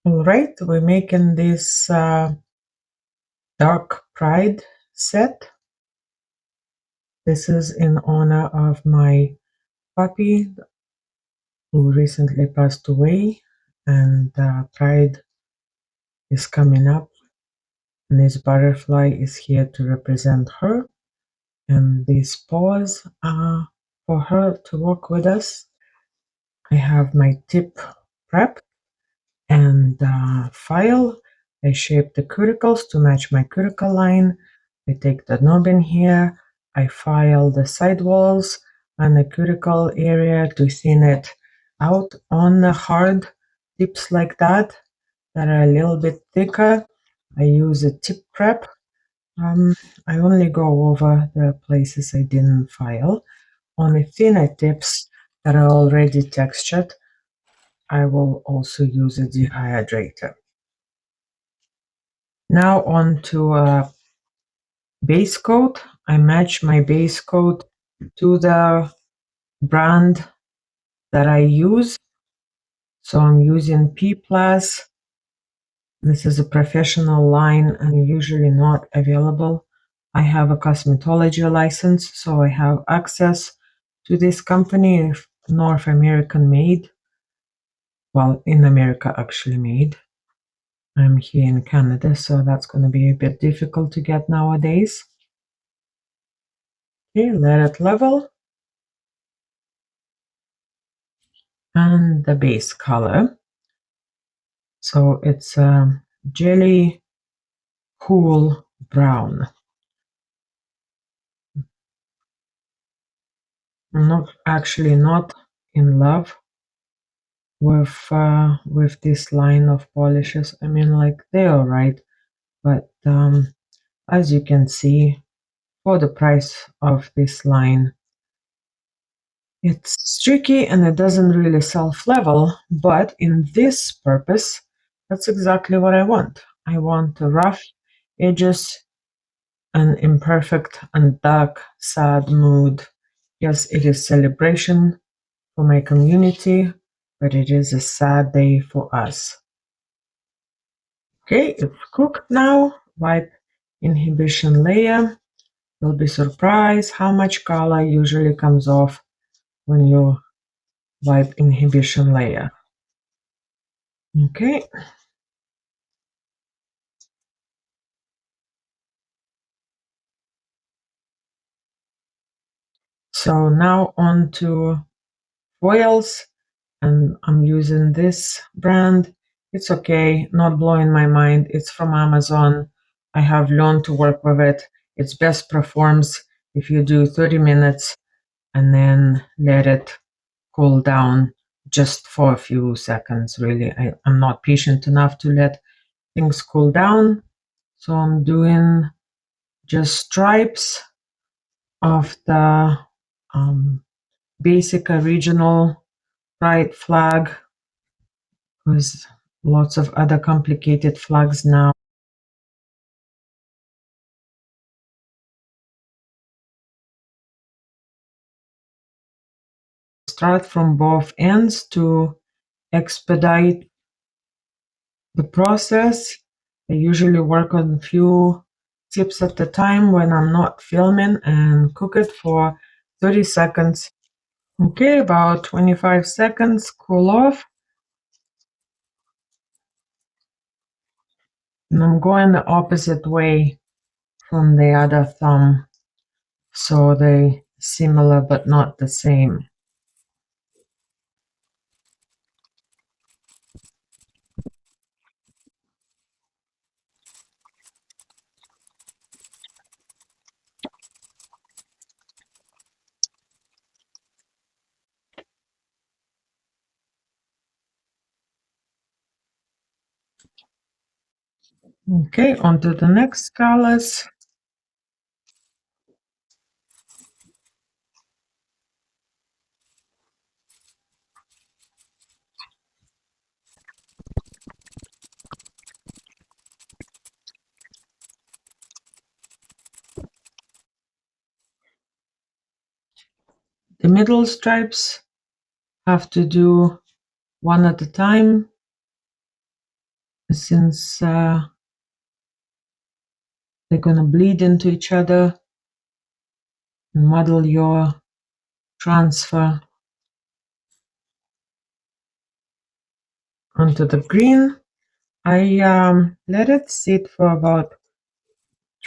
All right, we're making this dark pride set. This is in honor of my puppy who recently passed away, and pride is coming up, and this butterfly is here to represent her, and these paws are for her to walk with us. I have my tip prep and file. I shape the cuticles to match my cuticle line. I take the knob in here. I file the sidewalls and the cuticle area to thin it out on the hard tips like that are a little bit thicker. I use a tip prep. I only go over the places I didn't file. On the thinner tips that are already textured, I will also use a dehydrator. Now on to base coat. I match my base coat to the brand that I use. So I'm using P+. This is a professional line and usually not available. I have a cosmetology license, so I have access to this company, North American made. Well, in America actually made. I'm here in Canada, so that's going to be a bit difficult to get nowadays. Okay, let it level. And the base color. So it's jelly cool brown. I'm not in love with this line of polishes. I mean, like, they're all right, but as you can see, for the price of this line, it's tricky and it doesn't really self-level, but in this purpose, that's exactly what I want. I want the rough edges, an imperfect and dark, sad mood. Yes, it is celebration for my community, but it is a sad day for us. Okay, it's cooked now. Wipe inhibition layer. You'll be surprised how much color usually comes off when you wipe inhibition layer. Okay. So now on to foils, and I'm using this brand. It's okay, not blowing my mind. It's from Amazon. I have learned to work with it. It's best performs if you do 30 minutes and then let it cool down just for a few seconds, really. I'm not patient enough to let things cool down. So I'm doing just stripes of the basic original pride flag, because lots of other complicated flags now. Start from both ends to expedite the process. I usually work on a few tips at a time when I'm not filming and cook it for 30 seconds. Okay, about 25 seconds, cool off. And I'm going the opposite way from the other thumb, so they similar but not the same. Okay, on to the next colors. The middle stripes have to do one at a time. since they're gonna bleed into each other and muddle your transfer onto the green. I let it sit for about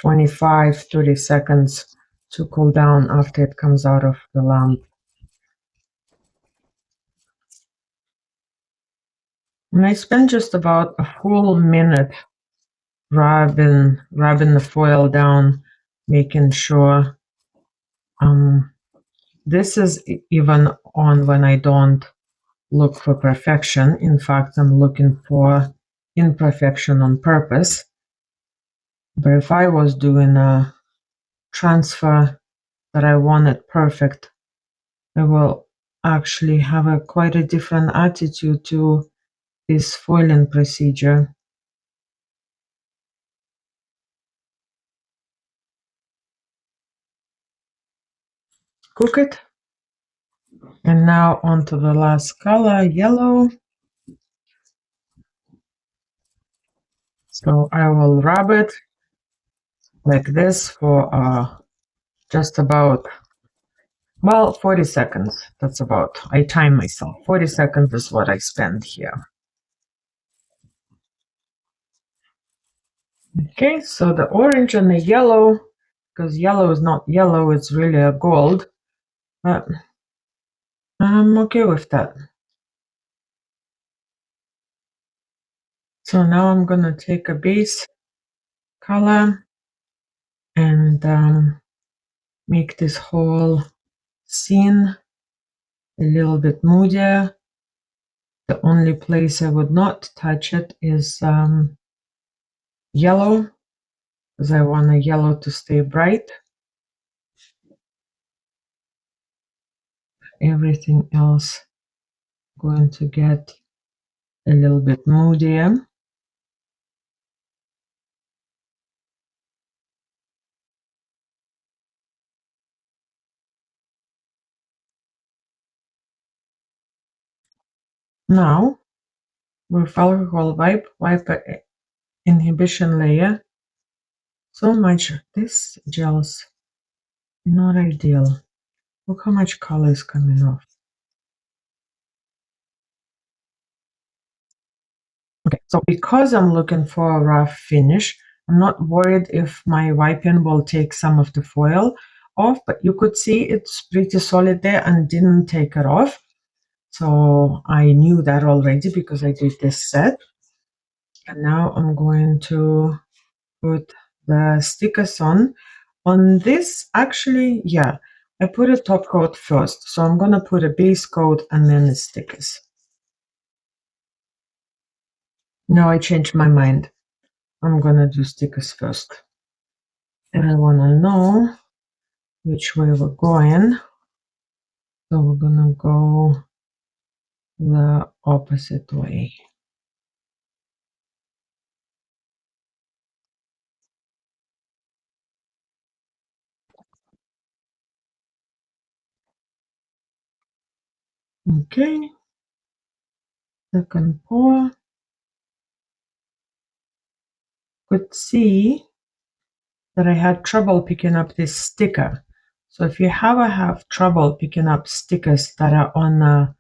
25-30 seconds to cool down after it comes out of the lamp. And I spent just about a full minute rubbing the foil down, making sure this is even on when I don't look for perfection. In fact, I'm looking for imperfection on purpose. But if I was doing a transfer that I wanted perfect, I will actually have quite a different attitude to this foiling procedure. Cook it. And now onto the last color, yellow. So I will rub it like this for just about, well, 40 seconds. That's about, I time myself. 40 seconds is what I spend here. Okay, so the orange and the yellow, because yellow is not yellow, it's really a gold. But I'm okay with that. So now I'm going to take a base color and make this whole scene a little bit moodier. The only place I would not touch it is yellow, because I want the yellow to stay bright. Everything else going to get a little bit moodier. Now, with alcohol wipe the inhibition layer. So much, this gel's not ideal. Look how much color is coming off. Okay, so because I'm looking for a rough finish, I'm not worried if my wiping will take some of the foil off, but you could see it's pretty solid there and didn't take it off. So I knew that already because I did this set. And now I'm going to put the stickers on. On this, actually, yeah, I put a top coat first. So I'm going to put a base coat and then the stickers. Now I changed my mind. I'm going to do stickers first. And I want to know which way we're going. So we're going to go the opposite way. Okay. Second pour. Could see that I had trouble picking up this sticker. So if you have trouble picking up stickers that are on a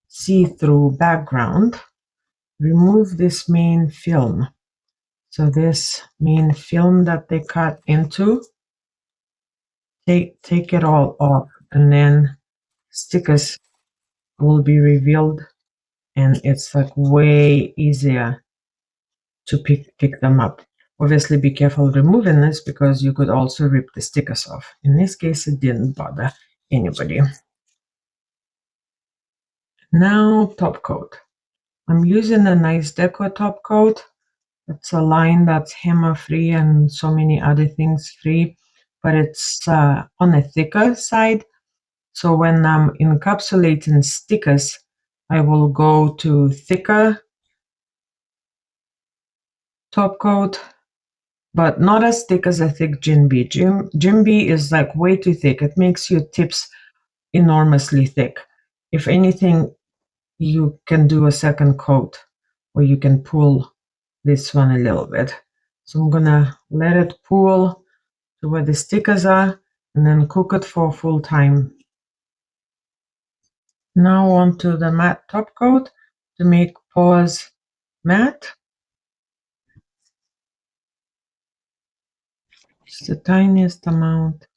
see-through background, remove this main film. So this main film that they cut into, take it all off, and then stickers will be revealed, and it's like way easier to pick them up. Obviously, be careful removing this because you could also rip the stickers off. In this case, it didn't bother anybody. Now, top coat. I'm using a nice Deco top coat. It's a line that's hammer free and so many other things free, but it's on a thicker side. So when I'm encapsulating stickers, I will go to thicker top coat, but not as thick as a thick Jim B. Jim B is like way too thick. It makes your tips enormously thick. If anything, you can do a second coat, or you can pull this one a little bit. So I'm gonna let it cool to where the stickers are and then cook it for full time. Now on to the matte top coat to make paws matte. Just the tiniest amount.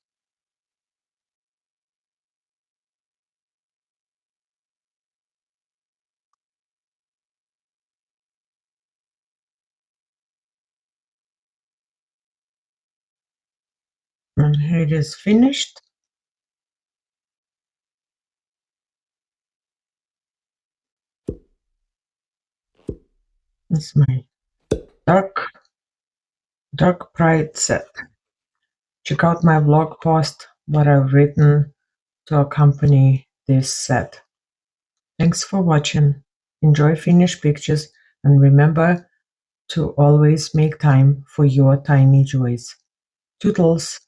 And here it is finished. It's my dark pride set. Check out my blog post, what I've written to accompany this set. Thanks for watching. Enjoy finished pictures and remember to always make time for your tiny joys. Toodles!